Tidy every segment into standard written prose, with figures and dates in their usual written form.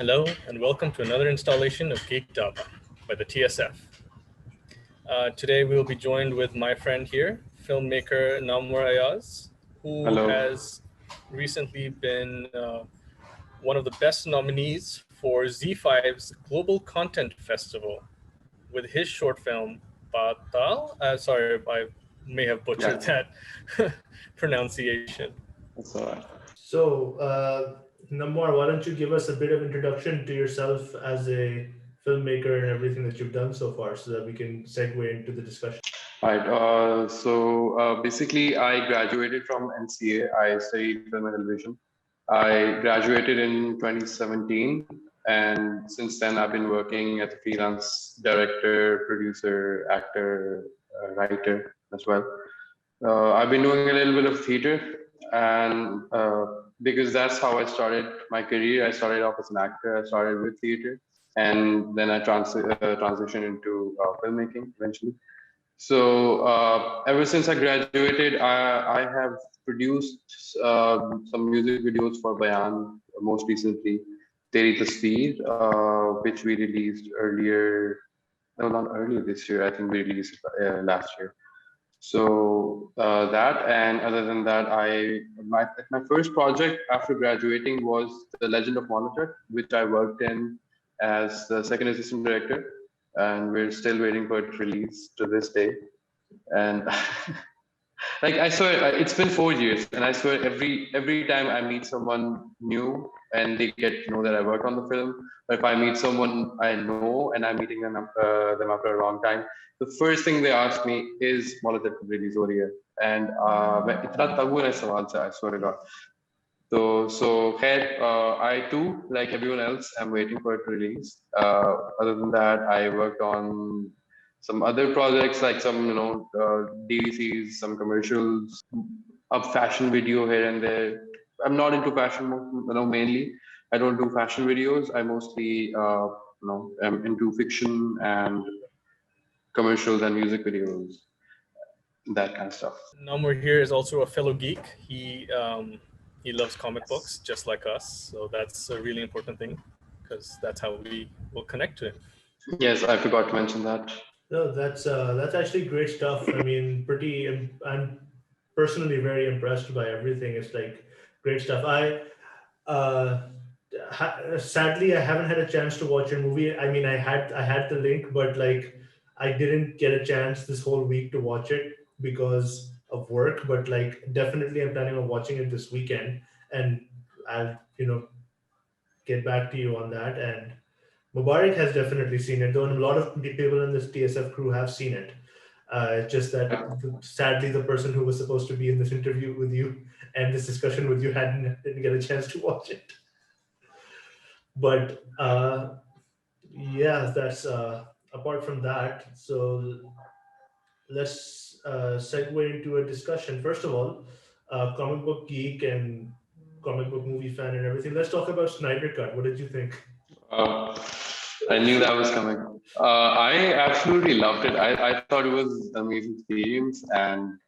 Hello, and welcome to another installation of Geek Dhaba by the TSF. Today we'll be joined with my friend here, filmmaker Namwar Ayaz, who Hello. has recently been one of the best nominees for Z5's Global Content Festival with his short film, Patal. Sorry, I may have butchered that pronunciation. That's all right. So, Namwar, why don't you give us a bit of introduction to yourself as a filmmaker and everything that you've done so far, so that we can segue into the discussion. All right. Basically, I graduated from NCA. I studied film and television. I graduated in 2017, and since then I've been working as a freelance director, producer, actor, writer as well. I've been doing a little bit of theater, and because that's how I started my career. I started off as an actor. I started with theater, and then I transitioned into filmmaking eventually. So ever since I graduated, I have produced some music videos for Bayan, most recently Teri Tasveer, which we released earlier. No, not earlier this year. I think we released it last year. So that, and other than that, my first project after graduating was The Legend of Monitor, which I worked in as the second assistant director, and we're still waiting for it release to this day. And like I swear, it's been 4 years, and I swear every time I meet someone new and they get to know that I worked on the film, or if I meet someone I know and I'm meeting them after a long time, the first thing they ask me is "Monitor कब release हो रही है?" And इतना तगड़ा है सवाल से, I swear to God. So I too, like everyone else, am waiting for it to release. Other than that, I worked on some other projects like some, DVCs, some commercials, a fashion video here and there. I'm not into fashion, mainly. I don't do fashion videos. I mostly, am into fiction and commercials and music videos, that kind of stuff. Namwar here is also a fellow geek. He loves comic books just like us, so that's a really important thing because that's how we will connect to him. Yes, I forgot to mention that. No, that's actually great stuff. I mean, I'm personally very impressed by everything. It's like great stuff. Sadly, I haven't had a chance to watch your movie. I mean, I had the link, but like I didn't get a chance this whole week to watch it because of work. But like, definitely, I'm planning on watching it this weekend, and I'll get back to you on that. And Mubarak has definitely seen it, though a lot of people in this TSF crew have seen it. It's just that sadly, the person who was supposed to be in this interview with you and this discussion with you didn't get a chance to watch it. But yeah, that's apart from that. So let's segue into a discussion. First of all, comic book geek and comic book movie fan and everything. Let's talk about Snyder Cut. What did you think? I knew that was coming. I absolutely loved it. I thought it was an amazing experience, and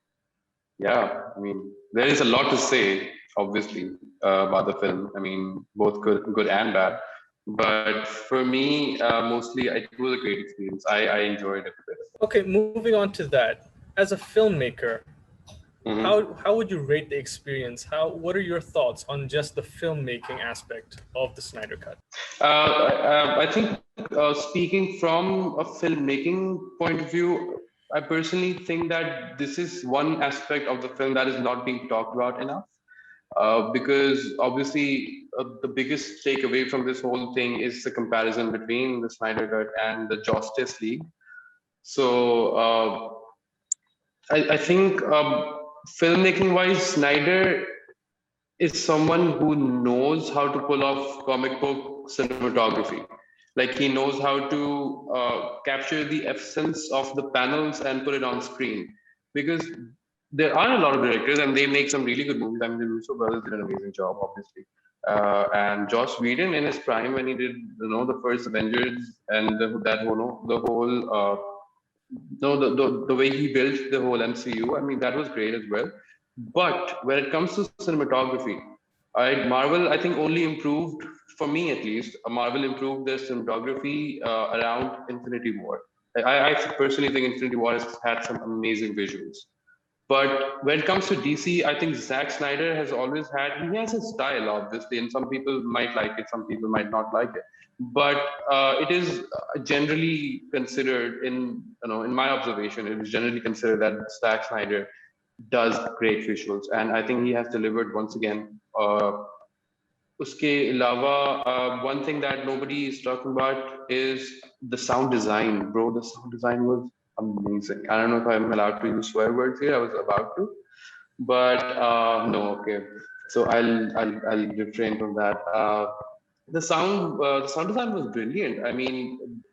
yeah, I mean, there is a lot to say, obviously, about the film. I mean, both good and bad. But for me, mostly, it was a great experience. I enjoyed it a bit. Okay, moving on to that. As a filmmaker, how would you rate the experience? What are your thoughts on just the filmmaking aspect of the Snyder Cut? I think speaking from a filmmaking point of view, I personally think that this is one aspect of the film that is not being talked about enough. Because obviously the biggest takeaway from this whole thing is the comparison between the Snyder Cut and the Justice League. So I think filmmaking wise, Snyder is someone who knows how to pull off comic book cinematography. Like he knows how to capture the essence of the panels and put it on screen. Because there are a lot of directors and they make some really good movies. I mean, the Russo brothers did an amazing job, obviously. And Joss Whedon in his prime when he did, the first Avengers and the way he built the whole MCU. I mean, that was great as well. But when it comes to cinematography, Marvel, I think, only improved for me at least, Marvel improved their cinematography around Infinity War. I personally think Infinity War has had some amazing visuals. But when it comes to DC, I think Zack Snyder has always he has his style, obviously, and some people might like it, some people might not like it. But it is generally considered, in my observation, it is generally considered that Zack Snyder does great visuals, and I think he has delivered once again. Uske alawa, one thing that nobody is talking about is the sound design, bro. The sound design was amazing. I don't know if I'm allowed to use swear words here. I was about to, but no, okay. So I'll refrain from that. The sound design was brilliant. I mean,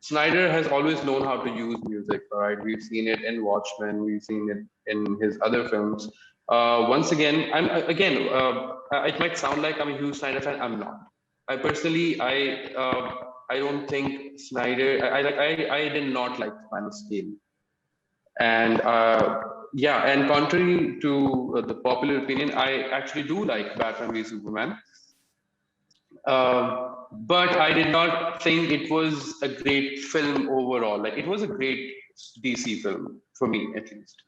Snyder has always known how to use music. All right, we've seen it in Watchmen. We've seen it in his other films. Once again, it might sound like I'm a huge Snyder fan. I'm not. I personally, I don't think Snyder. I did not like Man of Steel, and yeah, and contrary to the popular opinion, I actually do like Batman v Superman. But I did not think it was a great film overall. Like, it was a great DC film for me, at least.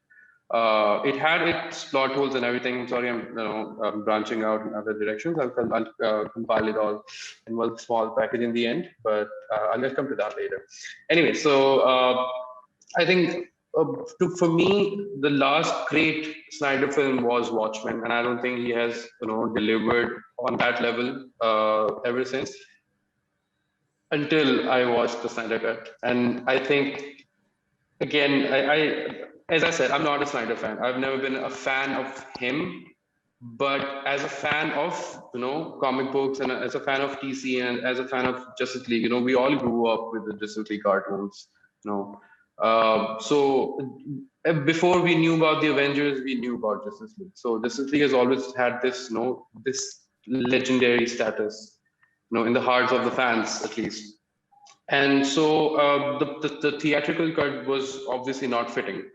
It had its plot holes and everything. Sorry, I'm branching out in other directions. I'll compile it all in one small package in the end, but I'll come to that later. Anyway, so I think for me, the last great Snyder film was Watchmen, and I don't think he has delivered on that level ever since, until I watched the Snyder Cut. And I think, again, as I said, I'm not a Snyder fan. I've never been a fan of him, but as a fan of comic books, and as a fan of DC, and as a fan of Justice League, we all grew up with the Justice League cartoons, so before we knew about the Avengers, we knew about Justice League. So Justice League has always had this this legendary status, in the hearts of the fans, at least. And so the theatrical cut was obviously not fitting.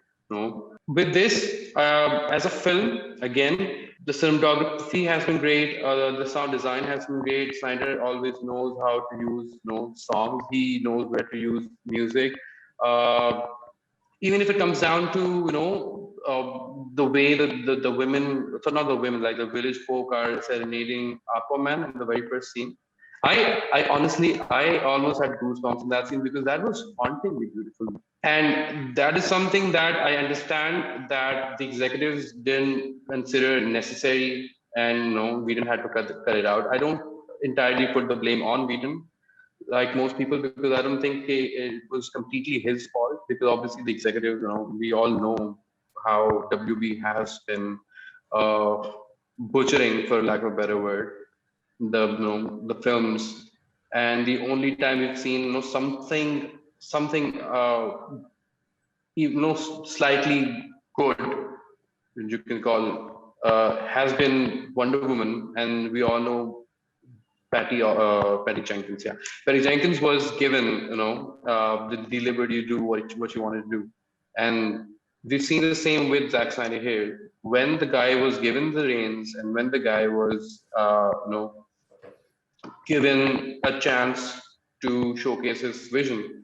With this, as a film, again, the cinematography has been great. The sound design has been great. Snyder always knows how to use songs. He knows where to use music. Even if it comes down to the way the women, so not the women, like the village folk are serenading Aquaman in the very first scene. I honestly, I almost had goosebumps in that scene, because that was hauntingly beautiful. And that is something that I understand that the executives didn't consider necessary, and we didn't have to cut it out. I don't entirely put the blame on Whedon, like most people, because I don't think it was completely his fault, because obviously the executives, we all know how WB has been butchering, for lack of a better word, the films. And the only time we've seen something slightly good, you can call, has been Wonder Woman, and we all know Patty Jenkins. Yeah, Patty Jenkins was given the liberty to do what you wanted to do, and we've seen the same with Zack Snyder here. When the guy was given the reins, and when the guy was given a chance to showcase his vision,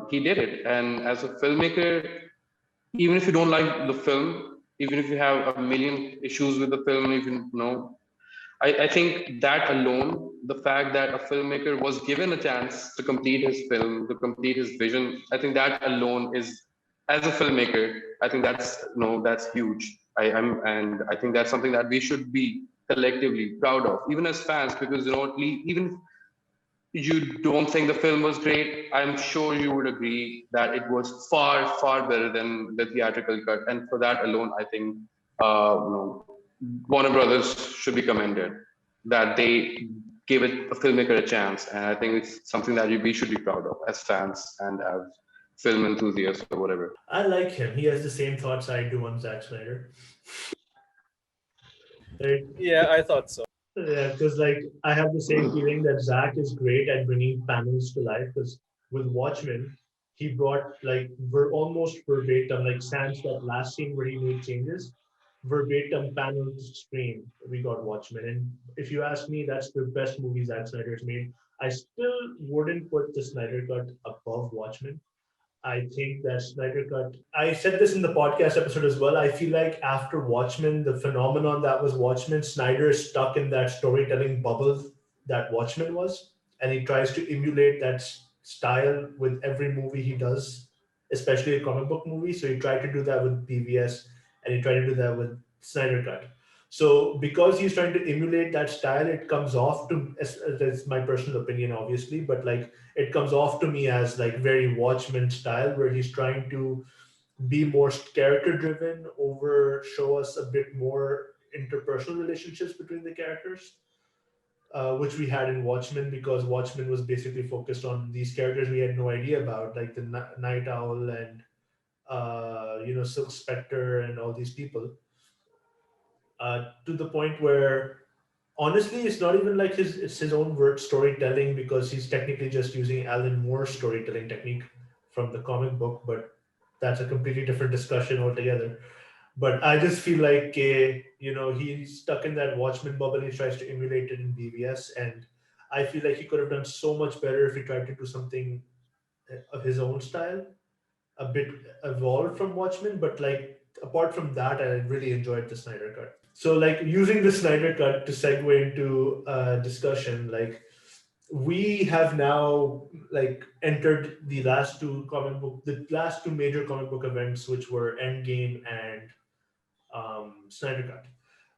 he did it. And as a filmmaker, even if you don't like the film, even if you have a million issues with the film, even I think that alone, the fact that a filmmaker was given a chance to complete his film, to complete his vision, I think that alone is, as a filmmaker, I think that's huge. And I think that's something that we should be collectively proud of, even as fans, because even if you don't think the film was great, I'm sure you would agree that it was far, far better than the theatrical cut. And for that alone, I think Warner Brothers should be commended that they gave it a filmmaker a chance. And I think it's something that we should be proud of as fans and as film enthusiasts or whatever. I like him. He has the same thoughts I do on Zack Snyder. Right? Yeah, I thought so. Yeah, because I have the same feeling that Zack is great at bringing panels to life. Because with Watchmen, he brought almost verbatim, sans that last scene where he made changes. verbatim panel to screen, we got Watchmen. And if you ask me, that's the best movie Zack Snyder's made. I still wouldn't put the Snyder Cut above Watchmen. I think that Snyder Cut, I said this in the podcast episode as well. I feel like after Watchmen, the phenomenon that was Watchmen, Snyder is stuck in that storytelling bubble that Watchmen was. And he tries to emulate that style with every movie he does, especially a comic book movie. So he tried to do that with BVS and he tried to do that with Snyder Cut. So because he's trying to emulate that style, it comes off to, that's my personal opinion, obviously, but like it comes off to me as like very Watchmen style, where he's trying to be more character driven, over show us a bit more interpersonal relationships between the characters, which we had in Watchmen, because Watchmen was basically focused on these characters we had no idea about, like the Night Owl and Silk Spectre and all these people, to the point where honestly it's not even like it's his own word storytelling, because he's technically just using Alan Moore's storytelling technique from the comic book, but that's a completely different discussion altogether. But I just feel like he's stuck in that Watchmen bubble. He tries to emulate it in BVS, and I feel like he could have done so much better if he tried to do something of his own style, a bit evolved from Watchmen. But like apart from that, I really enjoyed the Snyder Cut. So like using the Snyder Cut to segue into discussion, like we have now like entered the last two major comic book events, which were Endgame and Snyder Cut.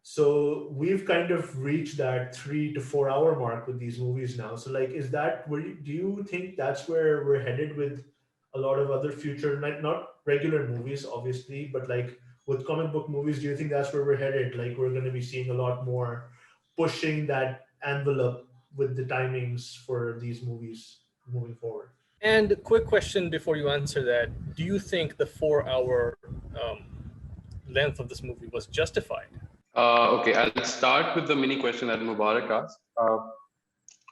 So we've kind of reached that 3 to 4 hour mark with these movies now. So like, is that where do you think that's where we're headed with a lot of other future, not regular movies, obviously, but like with comic book movies, do you think that's where we're headed? Like we're going to be seeing a lot more pushing that envelope with the timings for these movies moving forward? And quick question before you answer that: do you think the 4 hour length of this movie was justified? Okay, I'll start with the mini question that Mubarak asked.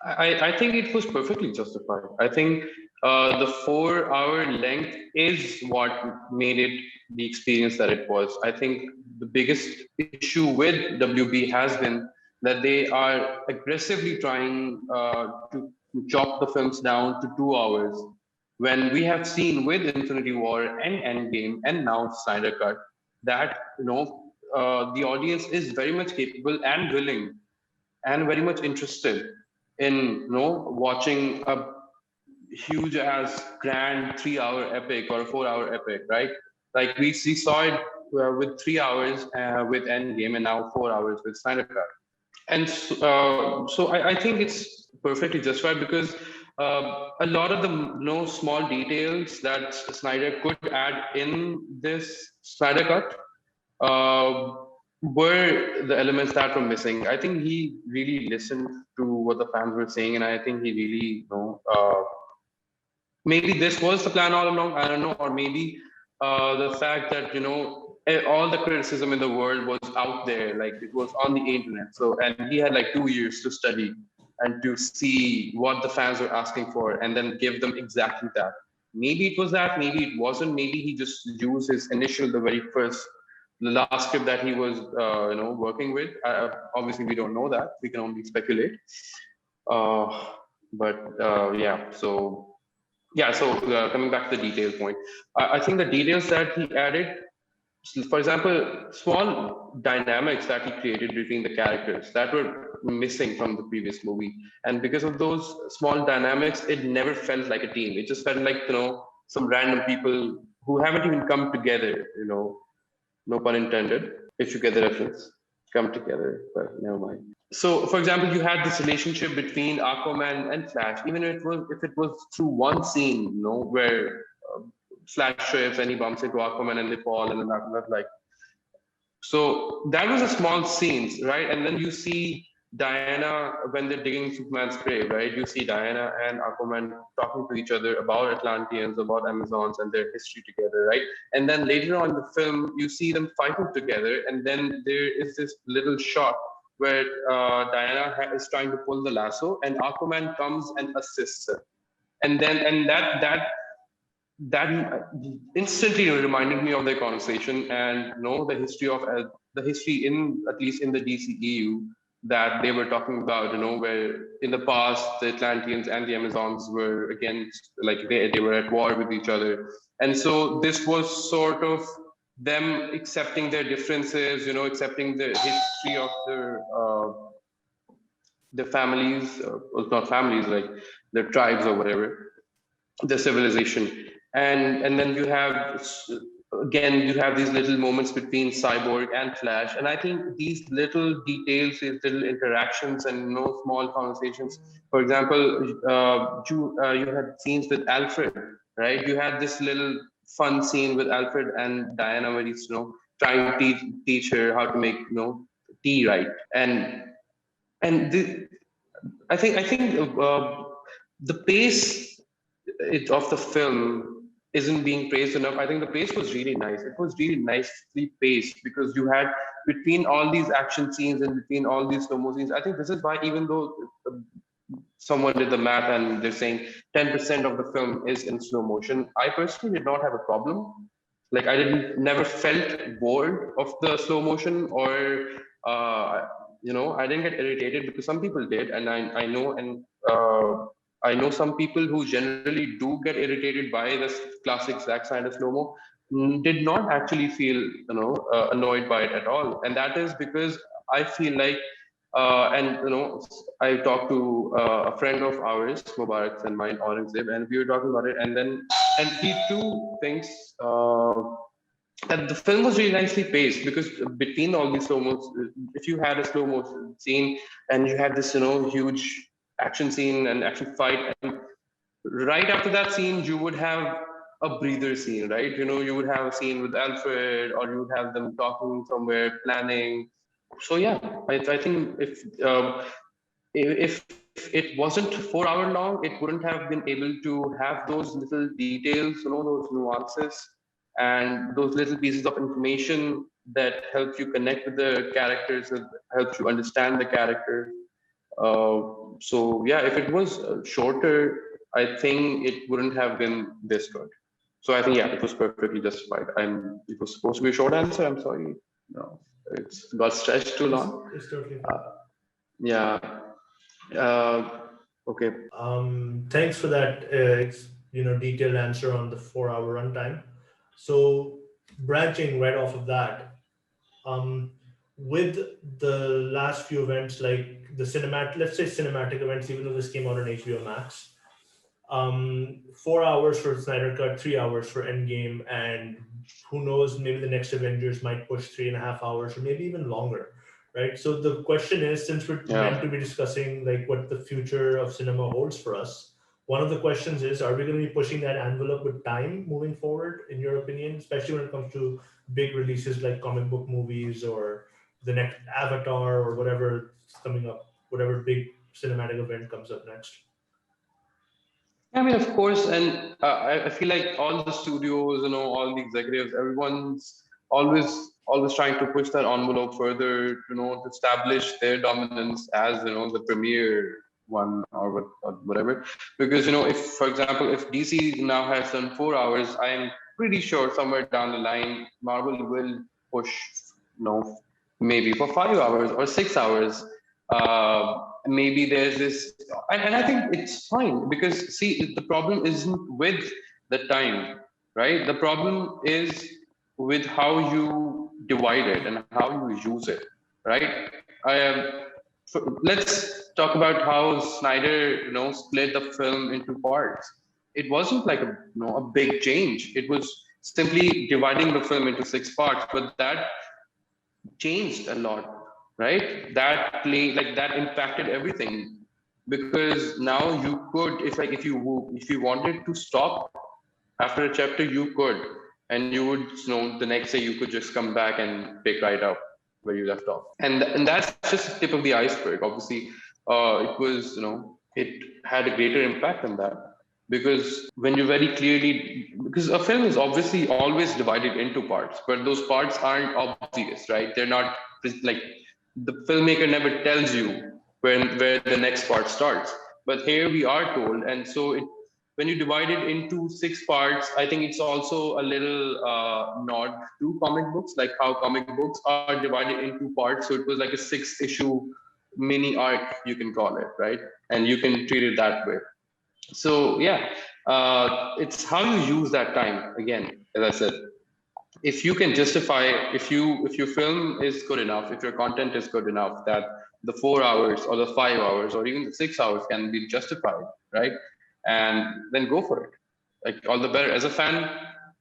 I think it was perfectly justified. I think the 4 hour length is what made it the experience that it was. I think the biggest issue with WB has been that they are aggressively trying to chop the films down to 2 hours. When we have seen with Infinity War and Endgame and now Snyder Cut that the audience is very much capable and willing and very much interested in watching a huge as grand 3 hour epic or a 4 hour epic, right? Like we saw it with 3 hours with Endgame and now 4 hours with Snyder Cut. And so I think it's perfectly justified because a lot of the small details that Snyder could add in this Snyder Cut uh, were the elements that were missing. I think he really listened to what the fans were saying, and I think he really, maybe this was the plan all along. I don't know, or maybe the fact that all the criticism in the world was out there, like it was on the internet. So, and he had like 2 years to study and to see what the fans were asking for, and then give them exactly that. Maybe it was that, maybe it wasn't. Maybe he just used his the last script that he was, working with. Obviously, we don't know that. We can only speculate. Uh, but yeah, so coming back to the detail point, I think the details that he added, for example, small dynamics that he created between the characters that were missing from the previous movie, and because of those small dynamics, it never felt like a team. It just felt like some random people who haven't even come together. No pun intended, if you get the reference, come together, but never mind. So, for example, you had this relationship between Aquaman and Flash, even if it was through one scene, where Flash trips and he bumps into Aquaman and they fall, and then that's like, so that was a small scenes, right? And then you see Diana when they're digging Superman's grave, right? You see Diana and Aquaman talking to each other about Atlanteans, about Amazons, and their history together, right? And then later on in the film, you see them fighting together, and then there is this little shot where Diana is trying to pull the lasso, and Aquaman comes and assists her, and that instantly reminded me of their conversation and the history of the history in, at least in the DCEU, that they were talking about, where in the past the Atlanteans and the Amazons were against, like they were at war with each other. And so this was sort of them accepting their differences, accepting the history of their families, well, not families, like their tribes or whatever, the civilization. And then you have, again, you have these little moments between Cyborg and Flash, and I think these little details, these little interactions and small conversations. For example, you had scenes with Alfred, right? You had this little fun scene with Alfred and Diana where he's trying to teach her how to make tea, right? And I think the pace of the film isn't being praised enough. I think the pace was really nice. It was really nicely paced because you had, between all these action scenes and between all these slow-mo scenes, I think this is why, even though someone did the math and they're saying 10% of the film is in slow motion, I personally did not have a problem. Like I never felt bored of the slow motion, or I didn't get irritated, because some people did, and I know some people who generally do get irritated by this classic Zack Snyder slow-mo did not actually feel annoyed by it at all. And that is because I feel like I talked to a friend of ours, Mubarak and mine, Aurangzeb, and we were talking about it, and he too thinks that the film was really nicely paced, because between all these slow-mos, if you had a slow-mo scene and you had this huge action scene and action fight, and right after that scene you would have a breather scene, right? You would have a scene with Alfred, or you would have them talking somewhere, planning. So yeah, I think if it wasn't 4 hour long, it wouldn't have been able to have those little details, those nuances and those little pieces of information that help you connect with the characters, that help you understand the character. So yeah, if it was shorter, I think it wouldn't have been this good. So I think, yeah, it was perfectly justified. It was supposed to be a short answer. I'm sorry. No, it's got stretched too long. It's totally fine. Yeah. Okay. Thanks for that, detailed answer on the 4 hour runtime. So branching right off of that, with the last few events, like the let's say cinematic events, even though this came out on HBO Max, 4 hours for Snyder Cut, 3 hours for Endgame, and who knows, maybe the next Avengers might push 3.5 hours or maybe even longer, right? So the question is, since we're meant to be discussing like what the future of cinema holds for us, one of the questions is, are we going to be pushing that envelope with time moving forward, in your opinion, especially when it comes to big releases like comic book movies or the next Avatar or whatever is coming up, whatever big cinematic event comes up next? I mean, of course, and I feel like all the studios, all the executives, everyone's always trying to push that envelope further, to establish their dominance as the premier one, or whatever. Because if, for example, if DC now has done 4 hours, I'm pretty sure somewhere down the line Marvel will push, maybe for 5 hours or 6 hours. Maybe there's this, and I think it's fine, because see, the problem isn't with the time, right? The problem is with how you divide it and how you use it, right? Let's talk about how Snyder, split the film into parts. It wasn't like a big change. It was simply dividing the film into 6 parts, but that changed a lot, right? That impacted everything, because now you could, if you wanted to stop after a chapter, you could, and you would, the next day you could just come back and pick right up where you left off, and that's just the tip of the iceberg. Obviously, it was, it had a greater impact than that, because when you very clearly, because a film is obviously always divided into parts, but those parts aren't obvious, right? They're not, like, the filmmaker never tells you where the next part starts, but here we are told, and so when you divide it into 6 parts, I think it's also a little nod to comic books, like how comic books are divided into parts. So it was like a 6-issue mini arc, you can call it, right? And you can treat it that way. So yeah, it's how you use that time. Again, as I said, if you can justify, if your film is good enough, if your content is good enough that the 4 hours or the 5 hours or even the 6 hours can be justified, right? And then go for it. Like all the better. As a fan,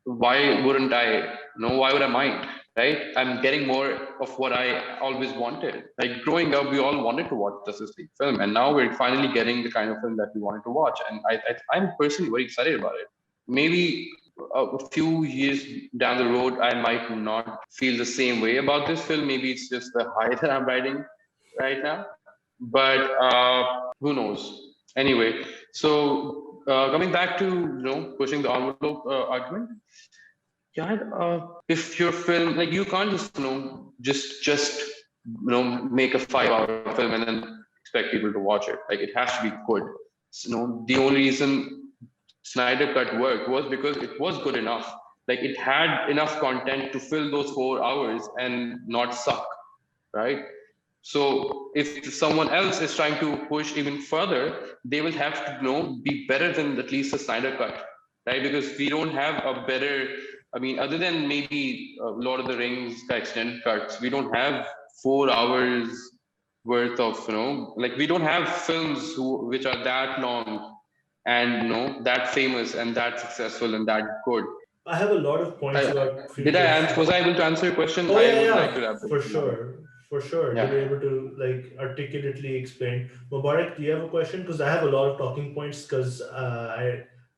why wouldn't I? Why would I mind? Right? I'm getting more of what I always wanted. Like growing up, we all wanted to watch Justice League film, and now we're finally getting the kind of film that we wanted to watch. And I'm personally very excited about it. Maybe a few years down the road, I might not feel the same way about this film. Maybe it's just the high that I'm riding right now. But who knows? Anyway, so coming back to pushing the envelope argument, yeah, if your film, like, you can't just just make a 5-hour film and then expect people to watch it. Like, it has to be good. So, the only reason Snyder Cut worked was because it was good enough. Like, it had enough content to fill those 4 hours and not suck, right? So if someone else is trying to push even further, they will have to be better than at least the Snyder Cut, right? Because we don't have a better, I mean, other than maybe Lord of the Rings extended cuts, we don't have 4 hours worth of, like, we don't have films which are that long and that famous and that successful and that good. I have a lot of points about Did I answer? Was I able to answer your question? Oh, yeah, I would yeah, like to elaborate. for sure. Yeah. You were able to like articulately explain. Mubarak, do you have a question? Because I have a lot of talking points. Because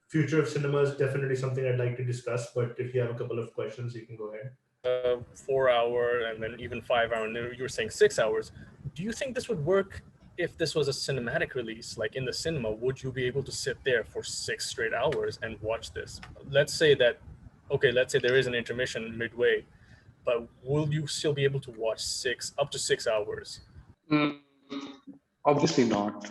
future of cinema is definitely something I'd like to discuss. But if you have a couple of questions, you can go ahead. 4 hour and then even 5 hour, and you were saying 6 hours. Do you think this would work if this was a cinematic release, like in the cinema? Would you be able to sit there for 6 straight hours and watch this? Let's say there is an intermission midway, but will you still be able to watch up to 6 hours? Obviously not.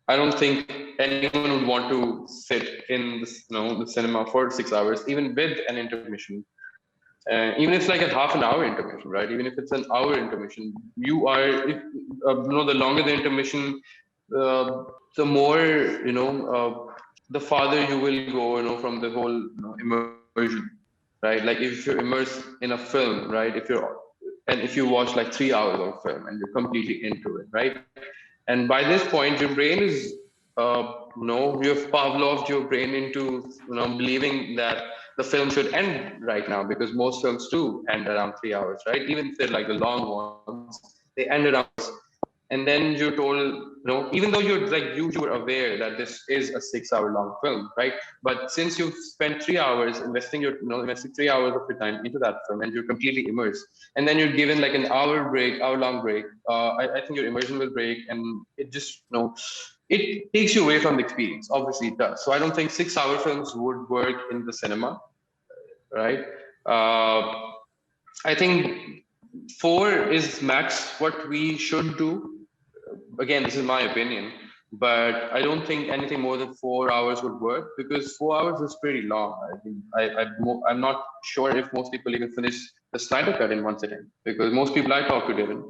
I don't think anyone would want to sit in the cinema for 6 hours, even with an intermission. Even if it's like a half an hour intermission, right? Even if it's an hour intermission, the longer the intermission, the more the farther you will go, from the whole immersion, right? Like, if you're immersed in a film, right? If you watch like 3 hours of film and you're completely into it, right? And by this point, your brain is, you've Pavloved your brain into, believing that the film should end right now, because most films do end around 3 hours, right? Even if they're like the long ones, they end around. And then you're told, even though you were aware that this is a 6-hour long film, right? But since you've spent 3 hours investing 3 hours of your time into that film, and you're completely immersed, and then you're given like an hour-long break, I think your immersion will break, and it just, it takes you away from the experience. Obviously, it does. So I don't think 6-hour films would work in the cinema, right? I think 4 is max what we should do. Again, this is my opinion, but I don't think anything more than 4 hours would work, because 4 hours is pretty long. I'm not sure if most people even finish the Snyder Cut in one sitting, because most people I talk to didn't.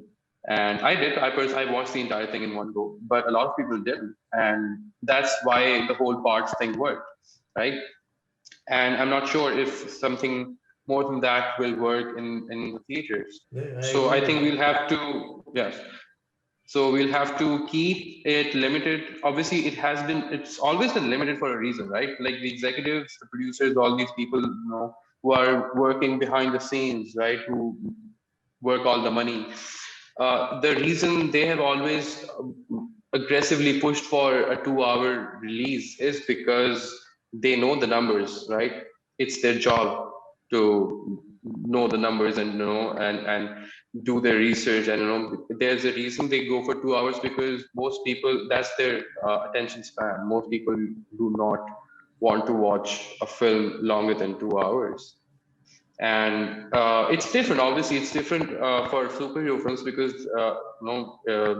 And I did. I watched the entire thing in one go, but a lot of people didn't. And that's why the whole parts thing worked, right? And I'm not sure if something more than that will work in the theaters. Yeah, So I think we'll have to, yes. So we'll have to keep it limited. Obviously, it's always been limited for a reason, right? Like, the executives, the producers, all these people, who are working behind the scenes, right? Who work all the money. The reason they have always aggressively pushed for a 2-hour release is because they know the numbers, right? It's their job to know the numbers and and do their research, and there's a reason they go for 2 hours, because most people, that's their attention span. Most people do not want to watch a film longer than 2 hours. And it's different. Obviously, it's different for superhero films, because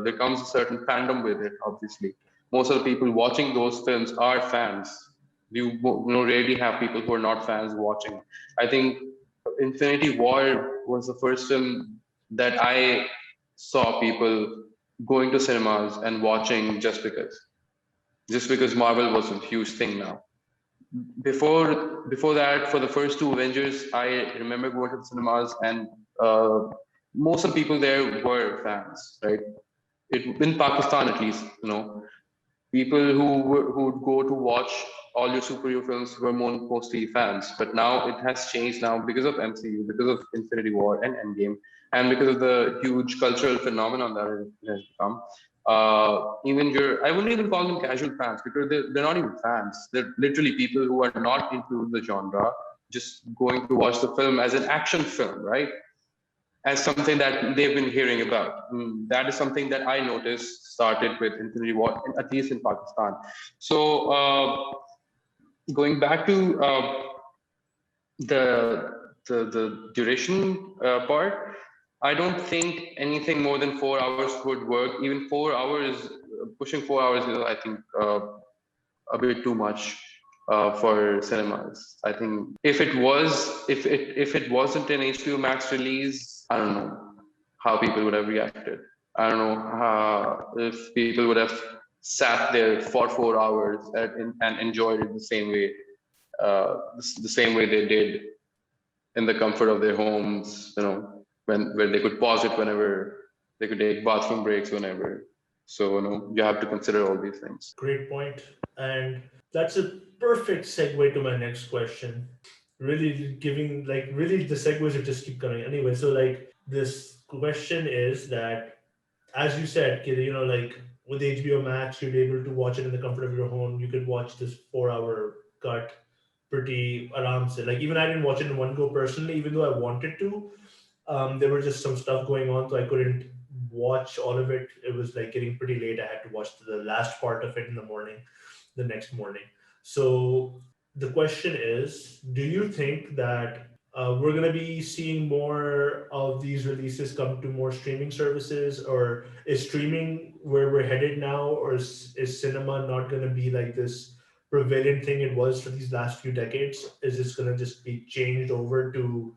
there comes a certain fandom with it. Obviously, most of the people watching those films are fans, You rarely have people who are not fans watching. I think Infinity War was the first film that I saw people going to cinemas and watching just because Marvel was a huge thing now. Before that, for the first two Avengers, I remember going to the cinemas, and uh, most of the people there were fans, right? In Pakistan, at least, people who would go to watch all your superhero films were mostly fans. But now it has changed now because of MCU, because of Infinity War and Endgame, and because of the huge cultural phenomenon that it has become. Even I wouldn't even call them casual fans, because they're not even fans. They're literally people who are not into the genre, just going to watch the film as an action film, right? As something that they've been hearing about. That is something that I noticed started with Infinity War, at least in Pakistan. So going back to the duration part, I don't think anything more than 4 hours would work. Even 4 hours, pushing 4 hours is, I think, a bit too much for cinemas. I think if it wasn't an HBO Max release, I don't know how people would have reacted. I don't know if people would have sat there for 4 hours and enjoyed it the same way they did in the comfort of their homes. Where they could pause it whenever, they could take bathroom breaks whenever. So you have to consider all these things. Great point. And that's a perfect segue to my next question. Really giving, like, really the segues are just keep coming. Anyway, so like this question is that, as you said, like with HBO Max, you're able to watch it in the comfort of your home. You could watch this 4 hour cut pretty aram se. Like, even I didn't watch it in one go personally, even though I wanted to. There were just some stuff going on, so I couldn't watch all of it. It was like getting pretty late. I had to watch the last part of it in the morning, the next morning. So the question is, do you think that we're going to be seeing more of these releases come to more streaming services, or is streaming where we're headed now, or is cinema not going to be like this prevalent thing it was for these last few decades? Is this going to just be changed over to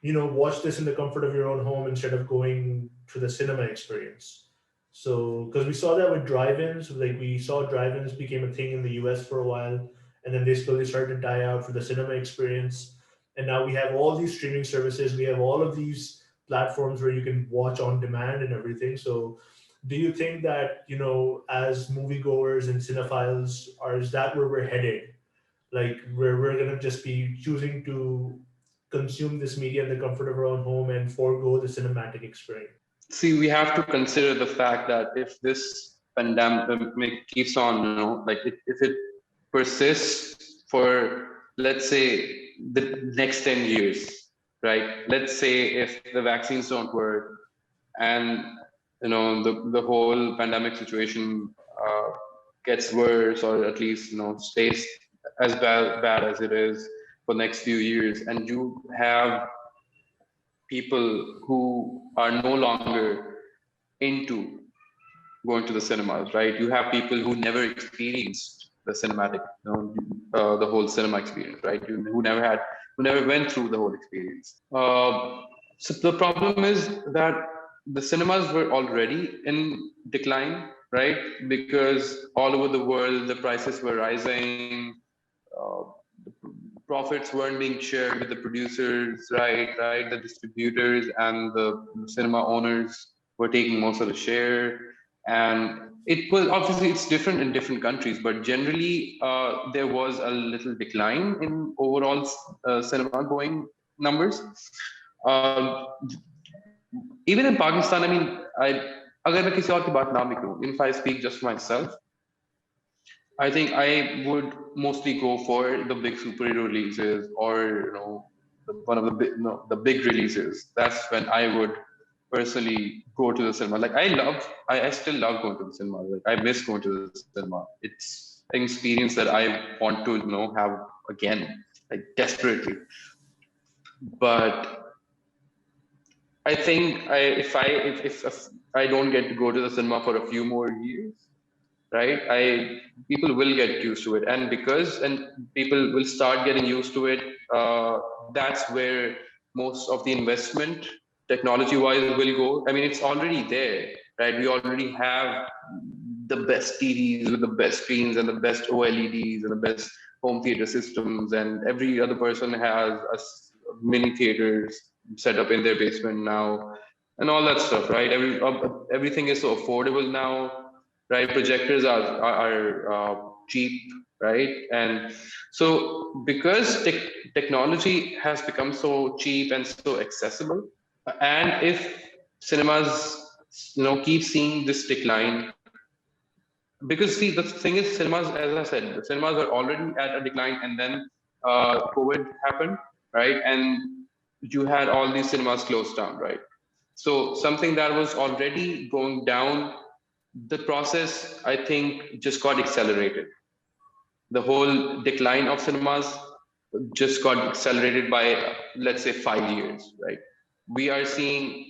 watch this in the comfort of your own home instead of going to the cinema experience? So, because we saw that with drive-ins, like we saw drive-ins became a thing in the US for a while, and then they slowly started to die out for the cinema experience. And now we have all these streaming services, we have all of these platforms where you can watch on demand and everything. So, do you think that, as moviegoers and cinephiles, is that where we're headed? Like, where we're going to just be choosing to consume this media in the comfort of our own home and forego the cinematic experience? See, we have to consider the fact that if this pandemic keeps on, like if it persists for, let's say, the next 10 years, right? Let's say if the vaccines don't work, and the whole pandemic situation gets worse, or at least stays as bad as it is for next few years, and you have people who are no longer into going to the cinemas, right? You have people who never experienced the cinematic, the whole cinema experience, right? Who never went through the whole experience. So the problem is that the cinemas were already in decline, right? Because all over the world, the prices were rising. The profits weren't being shared with the producers, right? The distributors and the cinema owners were taking most of the share. And it was obviously, it's different in different countries, but generally there was a little decline in overall cinema going numbers. Uh, Even in Pakistan, I mean, अगर मैं किसी और की बात ना भी करूं, if I speak just for myself, I think I would mostly go for the big superhero releases, or one of the big, the big releases. That's when I would personally go to the cinema. Like I still love going to the cinema. Like I miss going to the cinema. It's an experience that I want to have again, like desperately. But I think if I don't get to go to the cinema for a few more years, right? People will get used to it, and people will start getting used to it. That's where most of the investment, technology-wise, will go. I mean, it's already there, right? We already have the best TVs with the best screens and the best OLEDs and the best home theater systems, and every other person has mini theaters set up in their basement now, and all that stuff, right? Everything is so affordable now, right? Projectors are cheap, right? And so because technology has become so cheap and so accessible, and if cinemas, keep seeing this decline, because see, the thing is, cinemas, as I said, the cinemas are already at a decline, and then COVID happened, right? And you had all these cinemas closed down, right? So something that was already going down, the process, I think, just got accelerated. The whole decline of cinemas just got accelerated by, let's say, 5 years, right? We are seeing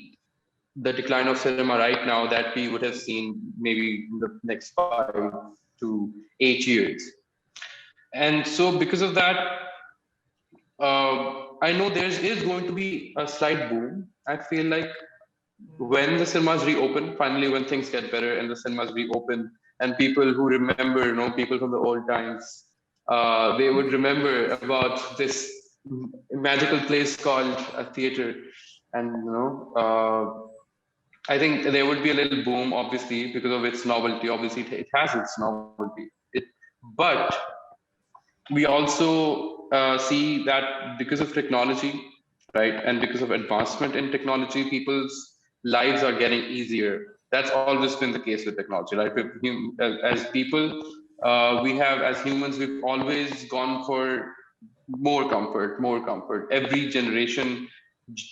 the decline of cinema right now that we would have seen maybe in the next 5 to 8 years. And so because of that, I know there is going to be a slight boom. I feel like when the cinemas reopen, finally, when things get better and the cinemas reopen, and people who remember, people from the old times, they would remember about this magical place called a theater. And, I think there would be a little boom, obviously, because of its novelty. Obviously, it has its novelty. But we also see that because of technology, right, and because of advancement in technology, people's lives are getting easier. That's always been the case with technology, right? As people, as humans, we've always gone for more comfort, more comfort. Every generation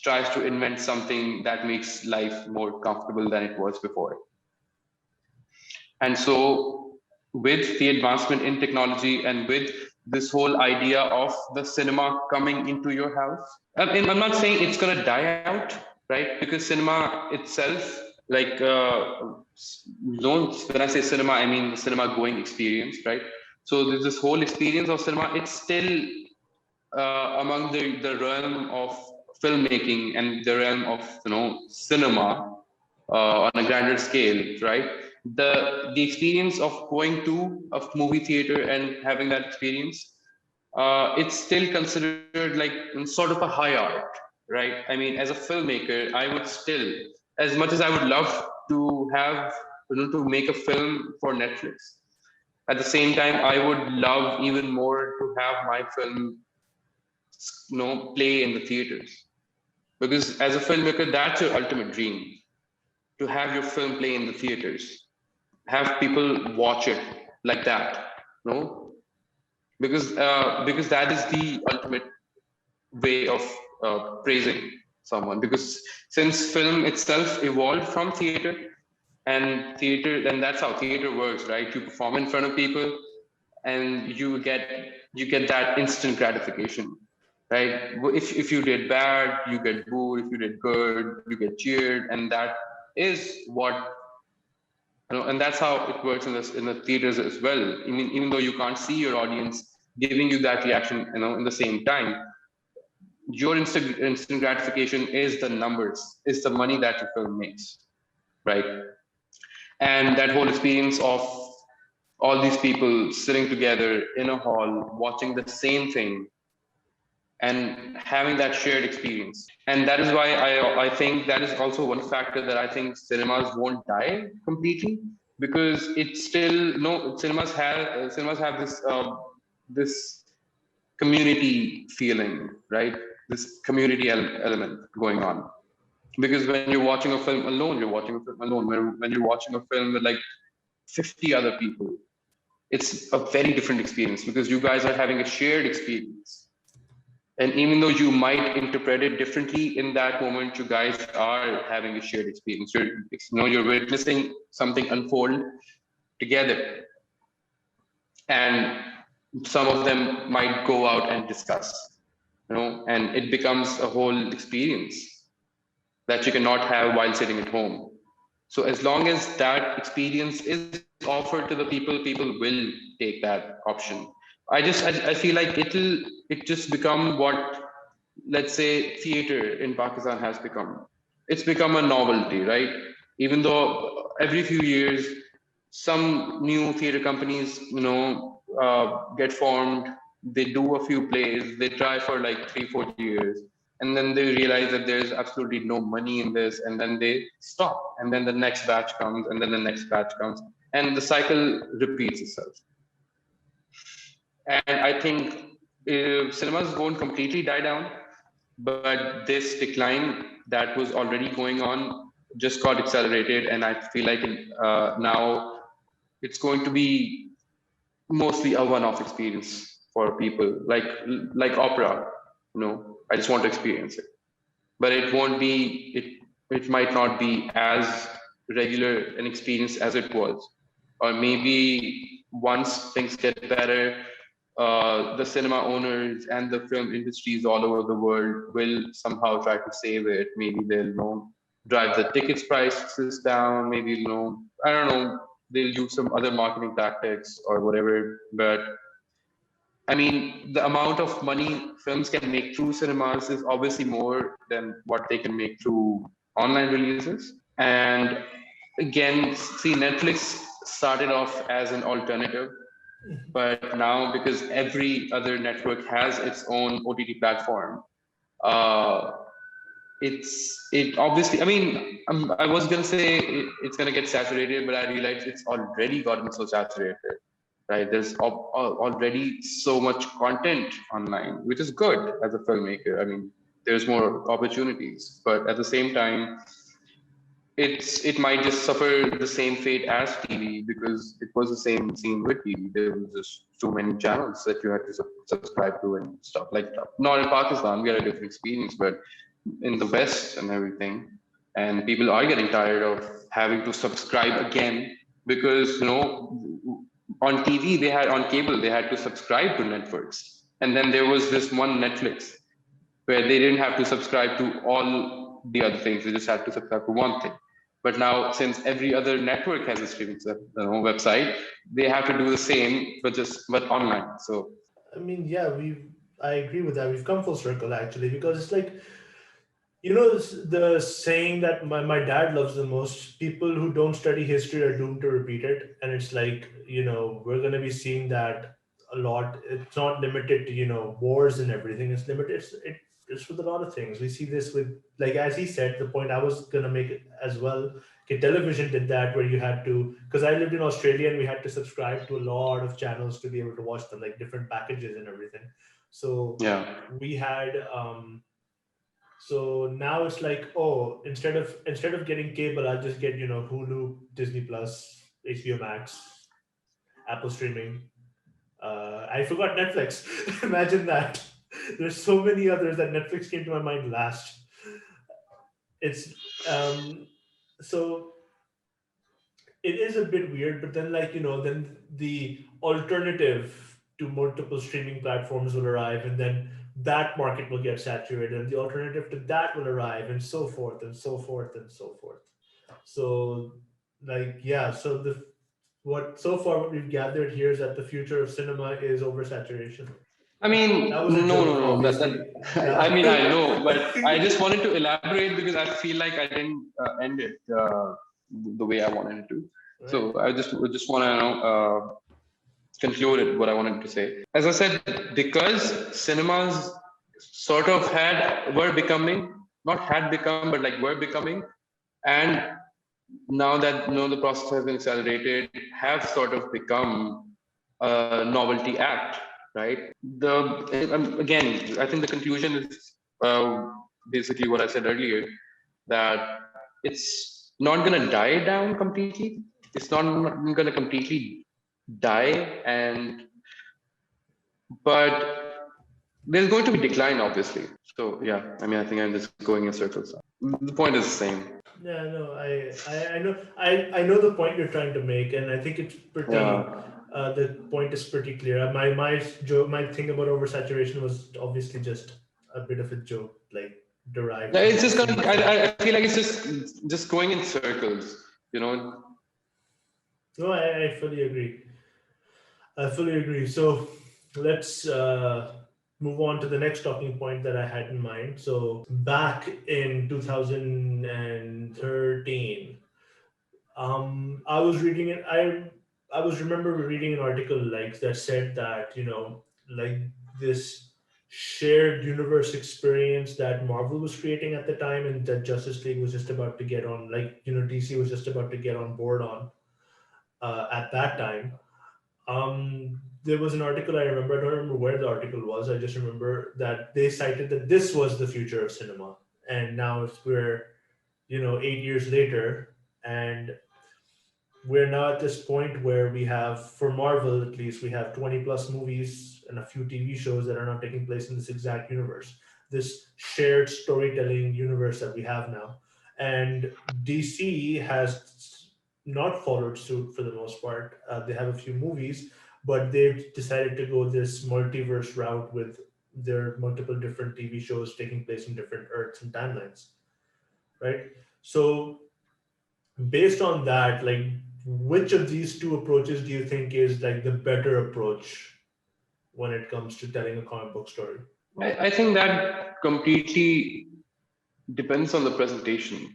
tries to invent something that makes life more comfortable than it was before. And so, with the advancement in technology and with this whole idea of the cinema coming into your house, and I'm not saying it's going to die out, right? Because cinema itself, like, when I say cinema, I mean the cinema going experience, right? So, there's this whole experience of cinema, it's still among the realm of filmmaking and the realm of cinema on a grander scale, right? The experience of going to a movie theater and having that experience, it's still considered like sort of a high art, right? I mean, as a filmmaker, I would still, as much as I would love to have to make a film for Netflix, at the same time, I would love even more to have my film play in the theaters, because as a filmmaker, that's your ultimate dream, to have your film play in the theaters, have people watch it like that, because that is the ultimate way of praising someone, because since film itself evolved from theater, and that's how theater works, right? You perform in front of people and you get that instant gratification, right? If you did bad, you get booed. If you did good, you get cheered, and that is what and that's how it works in the theaters as well. I mean, even though you can't see your audience giving you that reaction, in the same time, your instant gratification is the numbers, is the money that your film makes, right? And that whole experience of all these people sitting together in a hall watching the same thing and having that shared experience. And that is why I think that is also one factor that I think cinemas won't die completely, because it's still cinemas have this community feeling, right? This community element going on. Because when you're watching a film alone, you're watching a film alone. When you're watching a film with like 50 other people, it's a very different experience, because you guys are having a shared experience. And even though you might interpret it differently in that moment, you guys are having a shared experience. You're witnessing something unfold together. And some of them might go out and discuss, and it becomes a whole experience that you cannot have while sitting at home. So as long as that experience is offered to the people will take that option. I feel like it just become what, let's say, theater in Pakistan has become. It's become a novelty, right? Even though every few years some new theater companies, get formed, they do a few plays, they try for like 3-4 years, and then they realize that there's absolutely no money in this, and then they stop, and then the next batch comes, and then the next batch comes, and the cycle repeats itself. And I think cinemas won't completely die down, but this decline that was already going on just got accelerated, and I feel like now it's going to be mostly a one-off experience for people, like opera. I just want to experience it, but it won't be it might not be as regular an experience as it was. Or maybe once things get better, the cinema owners and the film industries all over the world will somehow try to save it. Maybe they'll drive the tickets prices down. Maybe I don't know. They'll use some other marketing tactics or whatever. But I mean, the amount of money films can make through cinemas is obviously more than what they can make through online releases. And again, see, Netflix started off as an alternative, but now because every other network has its own OTT platform, it obviously, I mean, I was gonna say it's gonna get saturated, but I realized it's already gotten so saturated, right? There's already so much content online, which is good as a filmmaker. I mean, there's more opportunities, but at the same time, it might just suffer the same fate as TV, because it was the same scene with TV. There was just so many channels that you had to subscribe to and stuff like that. Not in Pakistan, we had a different experience, but in the West and everything, and people are getting tired of having to subscribe again, because on TV on cable they had to subscribe to networks, and then there was this one Netflix where they didn't have to subscribe to all the other things; they just had to subscribe to one thing. But now, since every other network has a streaming website, they have to do the same, but online. So I mean, yeah, I agree with that. We've come full circle actually, because it's like, the saying that my dad loves the most: people who don't study history are doomed to repeat it. And it's like, we're going to be seeing that a lot. It's not limited to, wars and everything. It's limited. It's with a lot of things. We see this with, like, as he said, the point I was going to make it as well. Okay, television did that, where you had to, because I lived in Australia and we had to subscribe to a lot of channels to be able to watch them, like different packages and everything. So yeah, we had, so now it's like, oh, instead of getting cable, I'll just get, Hulu, Disney Plus, HBO Max, Apple streaming. I forgot Netflix. Imagine that. There's so many others that Netflix came to my mind last. It's so it is a bit weird, but then, like, then the alternative to multiple streaming platforms will arrive, and then that market will get saturated, and the alternative to that will arrive, and so forth and so forth and so forth. So, like, yeah, so what we've gathered here is that the future of cinema is oversaturation. I mean, That was a no, joke, no, no. obviously. I mean, I know, but I just wanted to elaborate because I feel like I didn't end it the way I wanted it to. Right. So I just want to conclude what I wanted to say. As I said, because cinemas sort of were becoming, not had become, but like were becoming, and now that the process has been accelerated, have sort of become a novelty act, right? Again, I think the conclusion is basically what I said earlier, that it's not going to die down completely. It's not going to completely die, but there's going to be decline, obviously. So yeah, I mean, I think I'm just going in circles. The point is the same. Yeah, no, I know the point you're trying to make, and I think it's pretty. Yeah. The point is pretty clear. My thing about oversaturation was obviously just a bit of a joke, like derived. It's just I feel like it's just going in circles. you know. No, I fully agree. I fully agree. So let's move on to the next talking point that I had in mind. So back in 2013, I was reading it. I was remember reading an article like that said that like this shared universe experience that Marvel was creating at the time, and that Justice League was just about to get on, like DC was just about to get on board on at that time. There was an article I remember. I don't remember where the article was. I just remember that they cited that this was the future of cinema, and now we're 8 years later, and we're now at this point where we have, for Marvel at least, we have 20 plus movies and a few TV shows that are now taking place in this exact universe, this shared storytelling universe that we have now. And DC has not followed suit for the most part. They have a few movies, but they've decided to go this multiverse route with their multiple different TV shows taking place in different Earths and timelines, right? So based on that, like, which of these two approaches do you think is like the better approach when it comes to telling a comic book story? I think that completely depends on the presentation.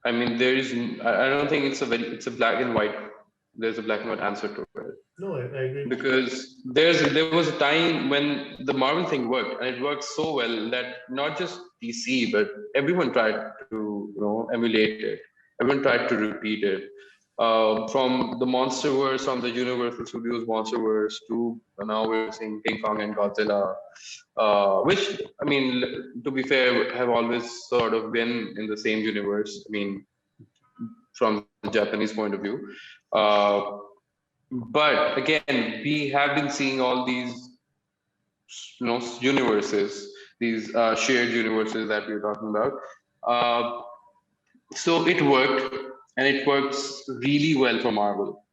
I mean, there is. I don't think it's a black and white. There's a black and white answer to it, No, I agree. because there was a time when the Marvel thing worked, and it worked so well that not just DC but everyone tried to emulate it. Everyone tried to repeat it. From the MonsterVerse, from the Universal Studios MonsterVerse to now we're seeing King Kong and Godzilla, which, I mean, to be fair, have always sort of been in the same universe. I mean, from the Japanese point of view. Uh, but again, we have been seeing all these, universes, these shared universes that we're talking about. Uh, so it worked, and it works really well for Marvel.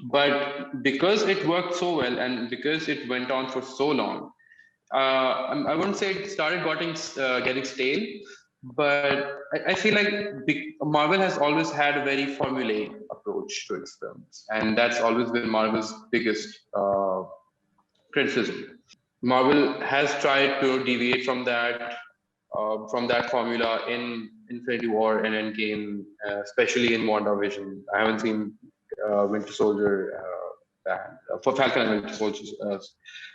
But because it worked so well, and because it went on for so long, I wouldn't say it started getting stale, but I feel like Marvel has always had a very formulaic approach to its films, and that's always been Marvel's biggest criticism. Marvel has tried to deviate from that formula in Infinity War and Endgame, especially in WandaVision. I haven't seen Winter Soldier for Falcon and Winter Soldier.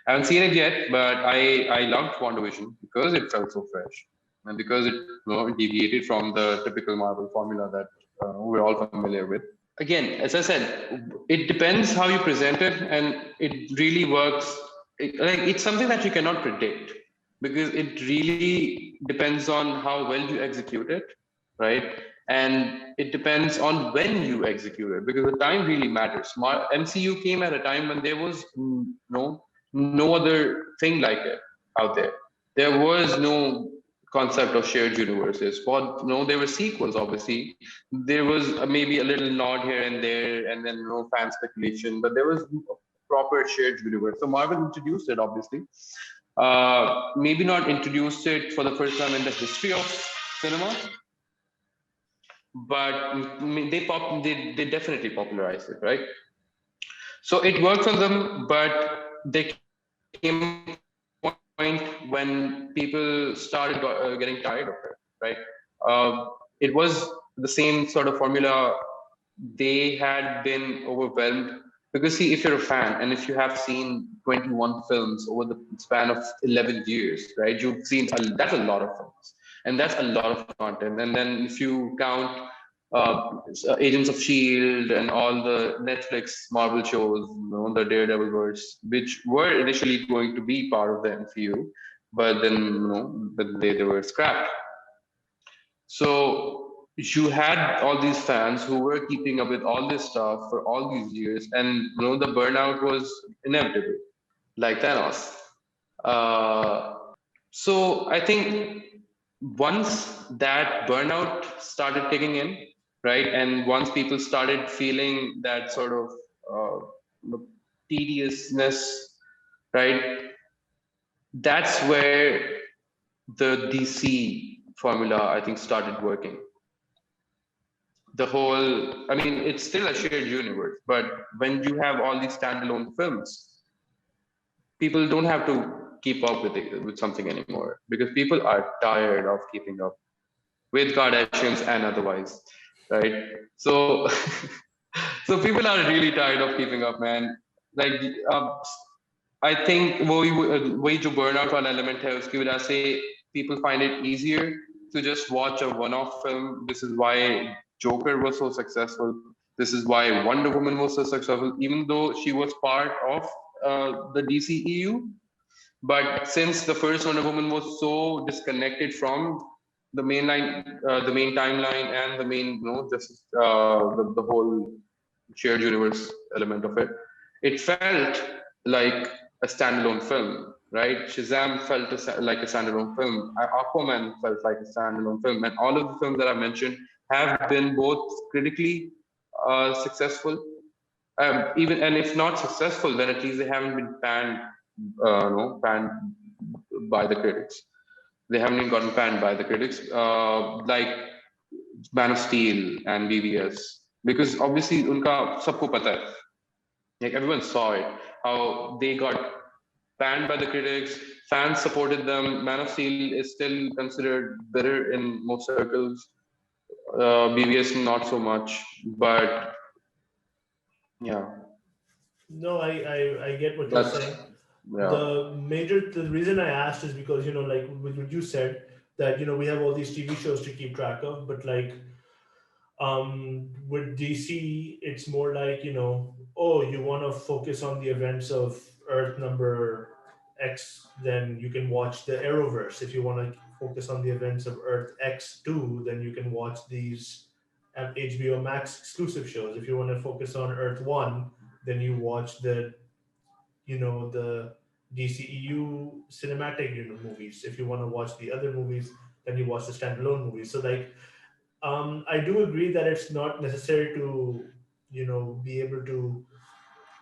I haven't seen it yet, but I loved WandaVision because it felt so fresh, and because it deviated from the typical Marvel formula that we're all familiar with. Again, as I said, it depends how you present it, and it really works. It's something that you cannot predict, because it really depends on how well you execute it, right? And it depends on when you execute it, because the time really matters. MCU came at a time when there was no other thing like it out there. There was no concept of shared universes. But no, there were sequels, obviously. There was maybe a little nod here and there, and then fan speculation, but there was a proper shared universe. So Marvel introduced it, obviously. Maybe not introduced it for the first time in the history of cinema, but they definitely popularized it, right? So it worked for them, but there came a point when people started getting tired of it, right? It was the same sort of formula. They had been overwhelmed, because see, if you're a fan and if you have seen 21 films over the span of 11 years, right, you've seen that's a lot of films, and that's a lot of content. And then if you count Agents of Shield and all the Netflix Marvel shows, the Daredevil verse, which were initially going to be part of the MCU, but then they were scrapped. So you had all these fans who were keeping up with all this stuff for all these years, and the burnout was inevitable, like Thanos. Uh, so I think once that burnout started kicking in, right, and once people started feeling that sort of tediousness, right, that's where the DC formula, I think, started working. the whole, I mean, it's still a shared universe, but when you have all these standalone films, people don't have to keep up with something anymore, because people are tired of keeping up with Kardashians and otherwise, right? So, so people are really tired of keeping up, man. Like, I think वही जो burnout वाला element है उसकी वजह से people find it easier to just watch a one-off film. This is why Joker was so successful. This is why Wonder Woman was so successful, even though she was part of the DCEU. But since the first Wonder Woman was so disconnected from the main line, the main timeline, and the main, just the whole shared universe element of it, it felt like a standalone film, right? Shazam felt like a standalone film. Aquaman felt like a standalone film, and all of the films that I mentioned have been both critically successful, even, and if not successful, then at least they haven't been panned by the critics. They haven't even gotten panned by the critics, like Man of Steel and BVS, because obviously unka sabko pata hai. Like everyone saw it, how they got panned by the critics, fans supported them. Man of Steel is still considered better in most circles. BVS not so much, but yeah. No, I get what you're That's saying. yeah. The reason I asked is because, like with what you said, that, we have all these TV shows to keep track of, but like, with DC, it's more like, oh, you want to focus on the events of Earth number X, then you can watch the Arrowverse. If you want to focus on the events of Earth X2, then you can watch these HBO Max exclusive shows. If you want to focus on Earth 1, then you watch the DCEU cinematic movies. If you want to watch the other movies, then you watch the standalone movies. So like, I do agree that it's not necessary to be able to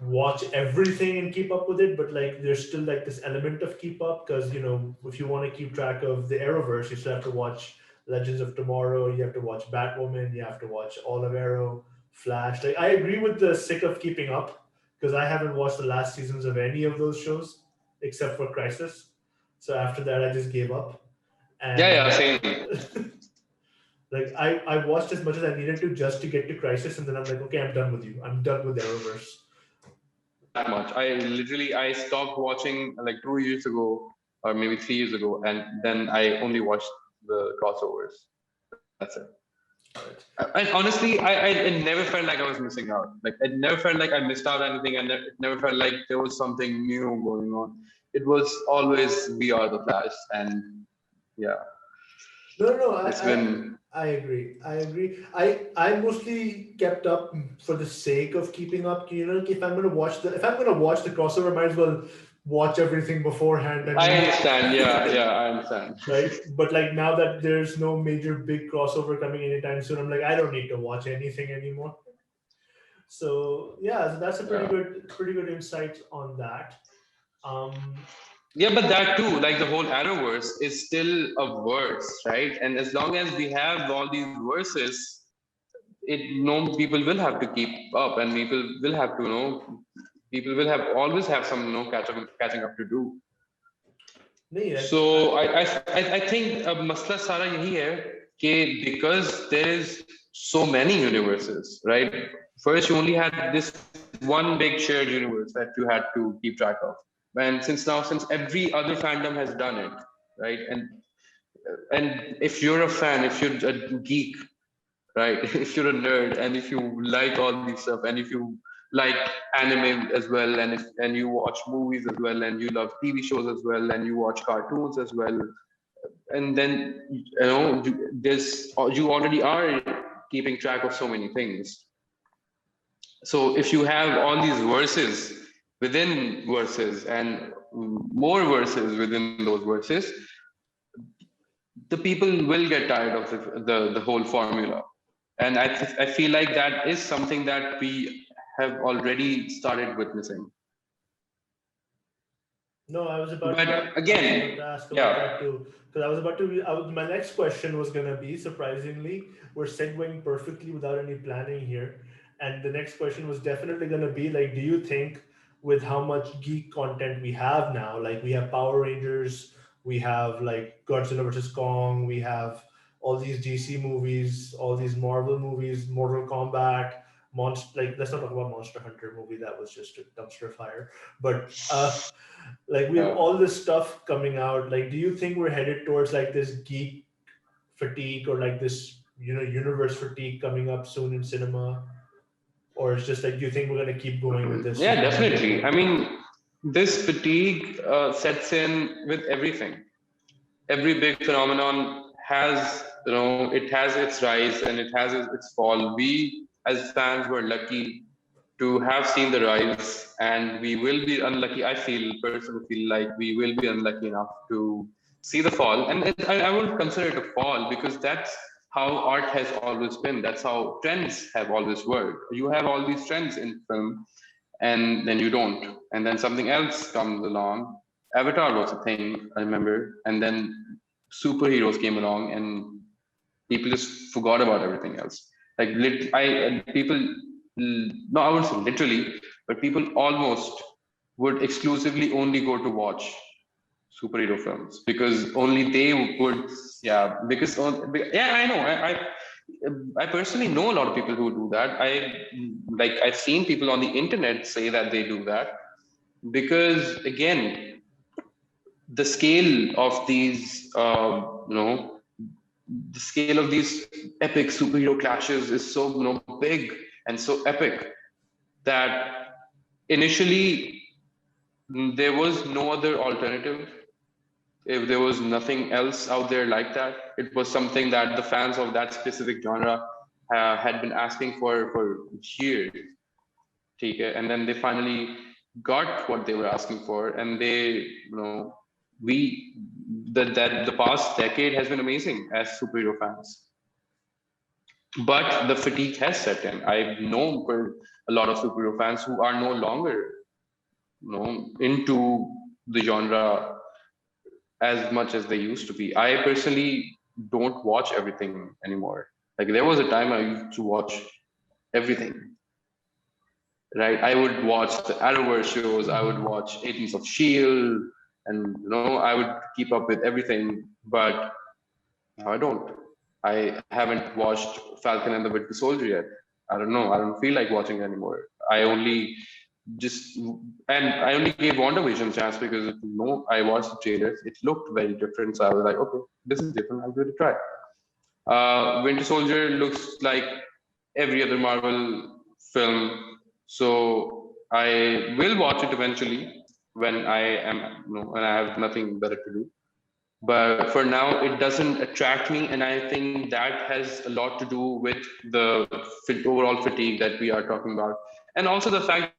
watch everything and keep up with it, but like there's still like this element of keep up, because if you want to keep track of the Arrowverse, you still have to watch Legends of Tomorrow, you have to watch Batwoman, you have to watch all of Arrow, Flash. Like, I agree with the sick of keeping up, because I haven't watched the last seasons of any of those shows except for Crisis. So after that, I just gave up. And Yeah, same. like I watched as much as I needed to just to get to Crisis, and then I'm like, okay, I'm done with you. I'm done with Arrowverse. That much. I stopped watching like 2 years ago, or maybe 3 years ago, and then I only watched the crossovers. That's it. And honestly, I never felt like I was missing out. Like, I never felt like I missed out anything, and it never felt like there was something new going on. It was always We Are the Flash, and yeah. No, been. I agree. I mostly kept up for the sake of keeping up. If I'm gonna watch the crossover, might as well watch everything beforehand. I understand. Yeah, I understand. Right, but like now that there's no major big crossover coming anytime soon, I'm like, I don't need to watch anything anymore. So yeah, so that's a pretty good insight on that. Yeah, but that too, like the whole Arrowverse is still a verse, right? And as long as we have all these verses, people will have to keep up, and people will have to, people will always have some catching up to do. So I think masla sara yahi hai कि because there is so many universes, right? First, you only had this one big shared universe that you had to keep track of. And since every other fandom has done it, right? And if you're a fan, if you're a geek, right? If you're a nerd, and if you like all these stuff, and if you like anime as well, and you watch movies as well, and you love TV shows as well, and you watch cartoons as well, and then you already are keeping track of so many things. So if you have all these verses within verses and more verses within those verses, the people will get tired of the whole formula. And I feel like that is something that we have already started witnessing. No, I was about to ask about that too, because I was about to. My next question was gonna be, surprisingly, we're segueing perfectly without any planning here. And the next question was definitely gonna be like, do you think with how much geek content we have now, like we have Power Rangers, we have like Godzilla versus Kong, we have all these DC movies, all these Marvel movies, Mortal Kombat, Monster. Like, let's not talk about Monster Hunter movie, that was just a dumpster fire. But like we have Yeah. all this stuff coming out. Like, do you think we're headed towards like this geek fatigue, or like this, universe fatigue coming up soon in cinema? Or it's just like, do you think we're going to keep going with this? Yeah, definitely. I mean, this fatigue sets in with everything. Every big phenomenon has, it has its rise and it has its fall. We as fans were lucky to have seen the rise, and we will be unlucky. I personally feel like we will be unlucky enough to see the fall. And I won't consider it a fall, because that's how art has always been. That's how trends have always worked. You have all these trends in film, and then you don't. And then something else comes along. Avatar was a thing, I remember. And then superheroes came along, and people just forgot about everything else. Like people, no, I wouldn't say literally, but people almost would exclusively only go to watch superhero films, because only they would. Yeah, yeah, I know. I personally know a lot of people who do that. I've seen people on the internet say that they do that, because again, the scale of these, the scale of these epic superhero clashes is so big and so epic that initially there was no other alternative. If there was nothing else out there like that, it was something that the fans of that specific genre had been asking for years. And then they finally got what they were asking for, and the past decade has been amazing as superhero fans. But the fatigue has set in. I've known a lot of superhero fans who are no longer, into the genre as much as they used to be. I personally don't watch everything anymore. Like, there was a time I used to watch everything. Right? I would watch the Arrowverse shows. I would watch Agents of Shield, and I would keep up with everything. But now I don't. I haven't watched Falcon and the Winter Soldier yet. I don't know. I don't feel like watching anymore. I only gave WandaVision a chance because I watched the trailers. It looked very different, so I was like, okay, this is different. I'll give it a try. Winter Soldier looks like every other Marvel film, so I will watch it eventually when when I have nothing better to do. But for now, it doesn't attract me, and I think that has a lot to do with the overall fatigue that we are talking about, and also the fact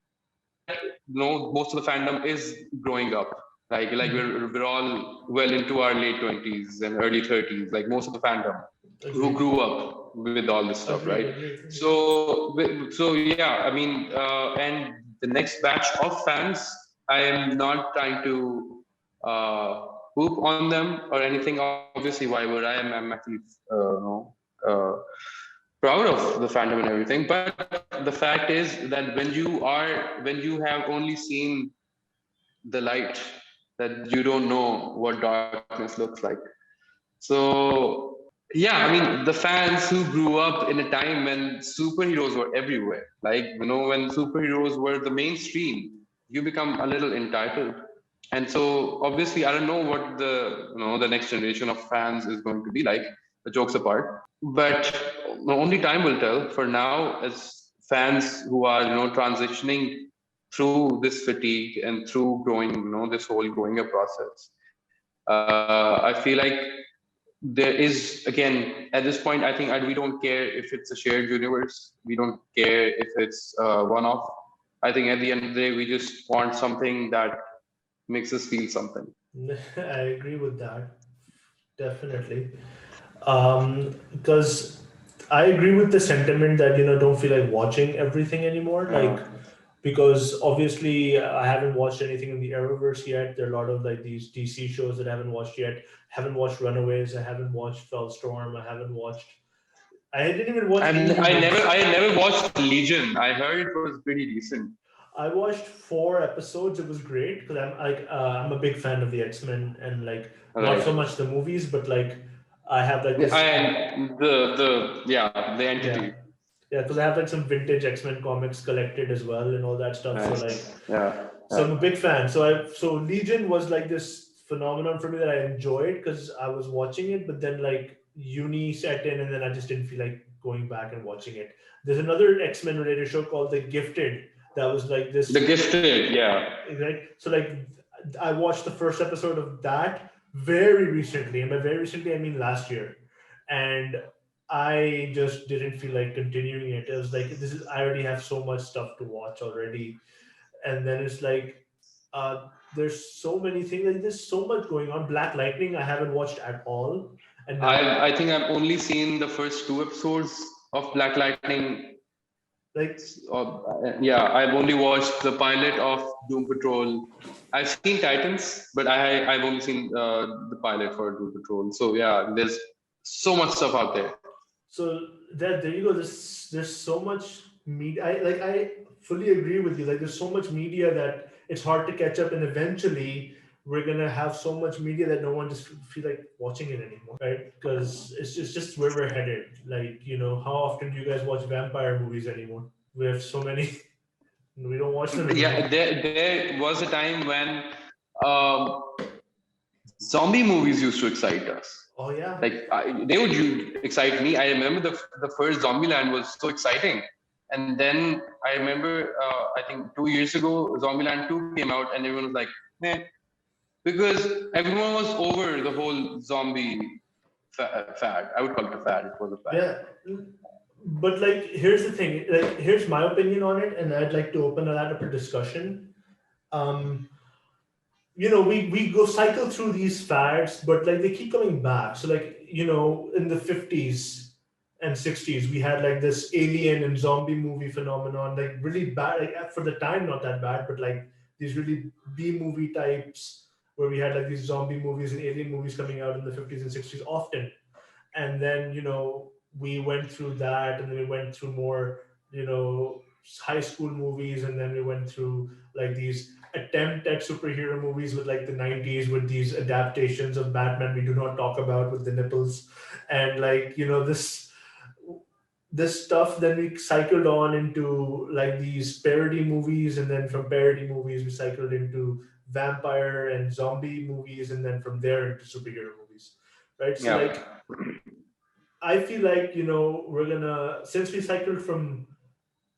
that most of the fandom is growing up. Like we're all well into our late 20s and early 30s. Like, most of the fandom who grew up with all this stuff, right? So yeah, I mean, and the next batch of fans, I am not trying to poop on them or anything. Obviously, why would I? I'm actually proud of the fandom and everything. But the fact is that when you have only seen the light, that you don't know what darkness looks like. So yeah, I mean, the fans who grew up in a time when superheroes were everywhere, like, when superheroes were the mainstream, you become a little entitled. And so obviously, I don't know what the next generation of fans is going to be like, the jokes apart, but only time will tell. For now, as fans who are transitioning through this fatigue and through growing, this whole growing up process, I feel like there is, again, at this point, I think we don't care if it's a shared universe. We don't care if it's one-off. I think at the end of the day, we just want something that makes us feel something. I agree with that, definitely. Because I agree with the sentiment that don't feel like watching everything anymore. Like, because obviously I haven't watched anything in the Arrowverse yet. There are a lot of like these DC shows that I haven't watched yet. Haven't watched Runaways. I haven't watched Fellstorm. I haven't watched. I didn't even watch Inhumans. I never watched Legion. I heard it was pretty decent. I watched 4 episodes. It was great because I'm a big fan of the X-Men and like not so much the movies, but like I have like this. And the entity. Yeah, because I have like some vintage X-Men comics collected as well and all that stuff. Nice. So like, So I'm a big fan. So Legion was like this phenomenon for me that I enjoyed because I was watching it, but then like uni set in and then I just didn't feel like going back and watching it. There's another X-Men related show called The Gifted that was like this. The Gifted, yeah. Right. So like I watched the first episode of that very recently, and by very recently I mean last year, and I just didn't feel like continuing it. It was like I already have so much stuff to watch already, and then it's like there's so many things. Like there's so much going on. Black Lightning I haven't watched at all, and now, I think I've only seen the first 2 episodes of Black Lightning. Like I've only watched the pilot of Doom Patrol. I've seen Titans, but I've only seen the pilot for Doom Patrol. So yeah, there's so much stuff out there. So there you go. There's so much media. I fully agree with you. Like there's so much media that it's hard to catch up, and eventually we're gonna have so much media that no one just feel like watching it anymore, right? Because it's just where we're headed. Like how often do you guys watch vampire movies anymore? We have so many. We don't watch them anymore. Yeah, there was a time when zombie movies used to excite us. Oh yeah. Like they would excite me. I remember the first Zombieland was so exciting, and then I remember I think 2 years ago Zombieland 2 came out, and everyone was like, "Meh," because everyone was over the whole zombie fad. I would call it a fad. It was a fad. Yeah. But like, here's the thing. Like, here's my opinion on it, and I'd like to open that up for discussion. We go cycle through these fads, but like they keep coming back. So like, in the 50s and 60s, we had like this alien and zombie movie phenomenon, like really bad, like for the time, not that bad, but like these really B movie types where we had like these zombie movies and alien movies coming out in the 50s and 60s often. And then, we went through that, and then we went through more, high school movies, and then we went through like these attempt at superhero movies with like the 90s with these adaptations of Batman we do not talk about with the nipples, and like this stuff. Then we cycled on into like these parody movies, and then from parody movies we cycled into vampire and zombie movies, and then from there into superhero movies, right? So like I feel like we're gonna, since we cycled from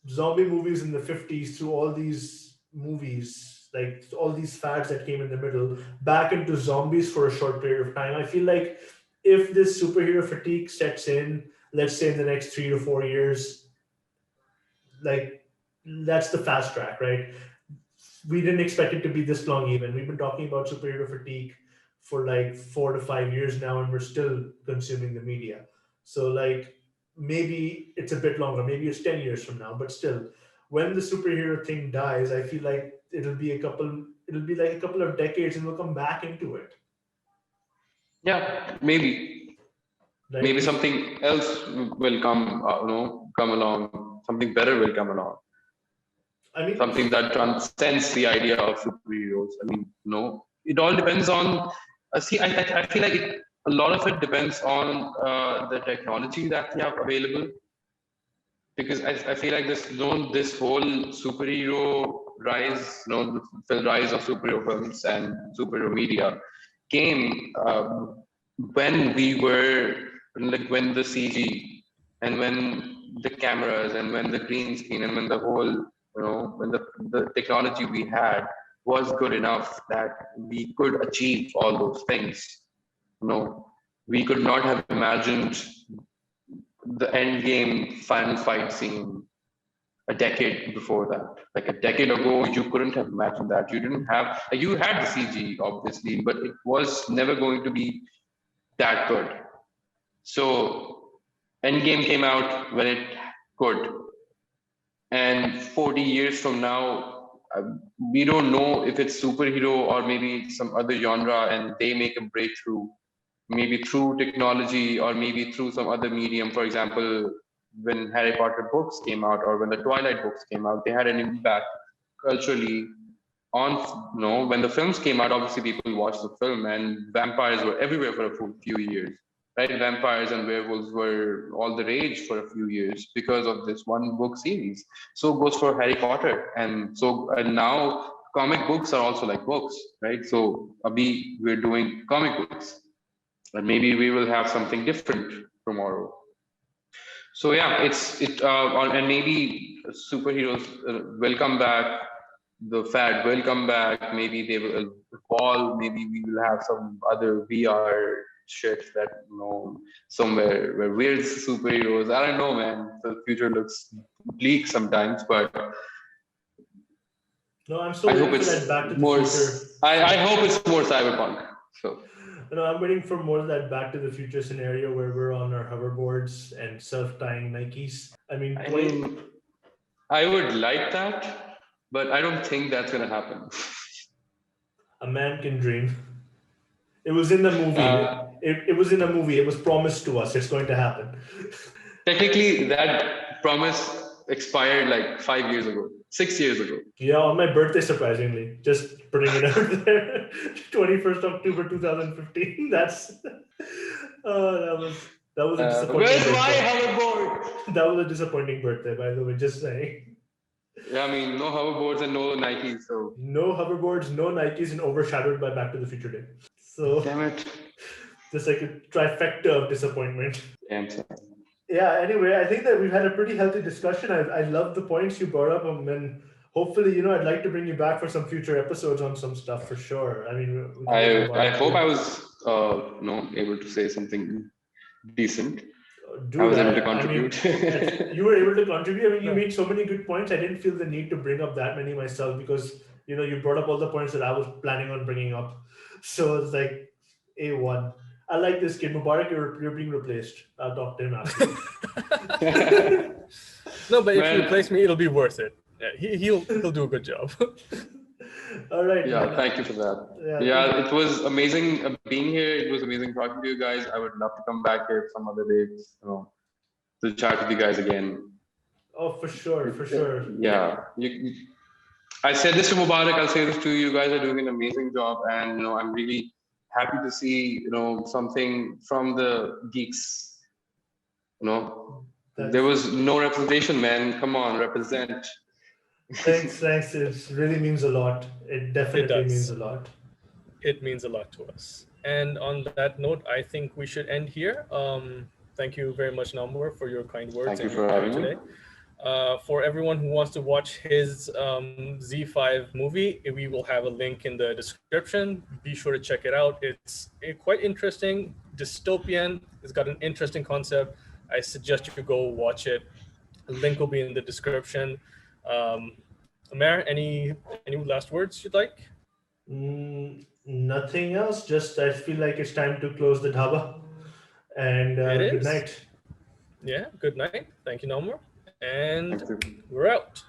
zombie movies in the 50s through all these movies, like all these fads that came in the middle, back into zombies for a short period of time. I feel like if this superhero fatigue sets in, let's say in the next 3 to 4 years, like that's the fast track, right? We didn't expect it to be this long even. We've been talking about superhero fatigue for like 4 to 5 years now, and we're still consuming the media. So like maybe it's a bit longer, maybe it's 10 years from now, but still, when the superhero thing dies, I feel like it'll be like a couple of decades and we'll come back into it. Yeah, maybe. Like, maybe something else will come along. Something better will come along. I mean, something that transcends the idea of superheroes. I mean, it all depends on. I feel like a lot of it depends on the technology that we have available. Because I feel like this whole superhero rise, the rise of superhero films and superhero media came when when the CG and when the cameras and when the green screen and when the whole, when the technology we had was good enough that we could achieve all those things. We could not have imagined the end game final fight scene a decade before that. Like a decade ago, you couldn't have imagined that. You didn't have, you had the CG obviously, but it was never going to be that good. So Endgame came out when it could. And 40 years from now, we don't know if it's superhero or maybe some other genre, and they make a breakthrough, maybe through technology or maybe through some other medium. For example, when Harry Potter books came out or when the Twilight books came out, they had an impact culturally on, when the films came out. Obviously people watched the film, and vampires were everywhere for a few years, right? Vampires and werewolves were all the rage for a few years because of this one book series. So goes for Harry Potter, and now comic books are also like books, right? So we're doing comic books, and maybe we will have something different tomorrow. So yeah, and maybe superheroes will come back. The fad will come back. Maybe they will evolve. Maybe we will have some other VR shit that somewhere where we're superheroes. I don't know, man. The future looks bleak sometimes, but No, I'm still I hope waiting for it's that Back to the more. Future. I hope it's more cyberpunk. So. No, I'm waiting for more of that Back to the Future scenario where we're on our hoverboards and self-tying Nikes. I mean, I would like that, but I don't think that's gonna happen. a man can dream. It was in the movie. It was in a movie. It was promised to us. It's going to happen. Technically, that promise expired like 5 years ago, 6 years ago. Yeah, on my birthday, surprisingly. Just putting it out there. 21st October 2015. That was a disappointing Where's birthday. my hoverboard? That was a disappointing birthday, by the way, just saying. Yeah, I mean, no hoverboards and no Nikes, so. No hoverboards, no Nikes, and overshadowed by Back to the Future Day. So, damn it. Just like a trifecta of disappointment. Damn, son. Yeah, anyway, I think that we've had a pretty healthy discussion. I love the points you brought up, and hopefully, I'd like to bring you back for some future episodes on some stuff for sure. I mean, I hope I was able to say something decent. I was able to contribute. I mean, you were able to contribute. I mean, you made so many good points. I didn't feel the need to bring up that many myself because you brought up all the points that I was planning on bringing up. So it's like A1. I like this kid. Mubarak, you're being replaced. I'll talk to him after. No, but if you replace me, it'll be worth it. Yeah, he'll do a good job. All right. Yeah, man. thank you for that. Yeah, it was amazing being here. It was amazing talking to you guys. I would love to come back here some other day, to chat with you guys again. Oh, for sure, for sure. Yeah, I said this to Mubarak. I'll say this to you. You guys are doing an amazing job, and I'm really happy to see something from the geeks. There was no representation, man. Come on, represent. Thanks. It really means a lot. It definitely means a lot. It means a lot to us. And on that note, I think we should end here. Thank you very much, Namwar, for your kind words. Thank you for having me. For everyone who wants to watch his Z5 movie, we will have a link in the description. Be sure to check it out. It's quite interesting, dystopian. It's got an interesting concept. I suggest you go watch it. The link will be in the description. Amer, any last words you'd like? Nothing else. Just I feel like it's time to close the dhaba. And good night. Yeah, good night. Thank you, Namwar. And we're out.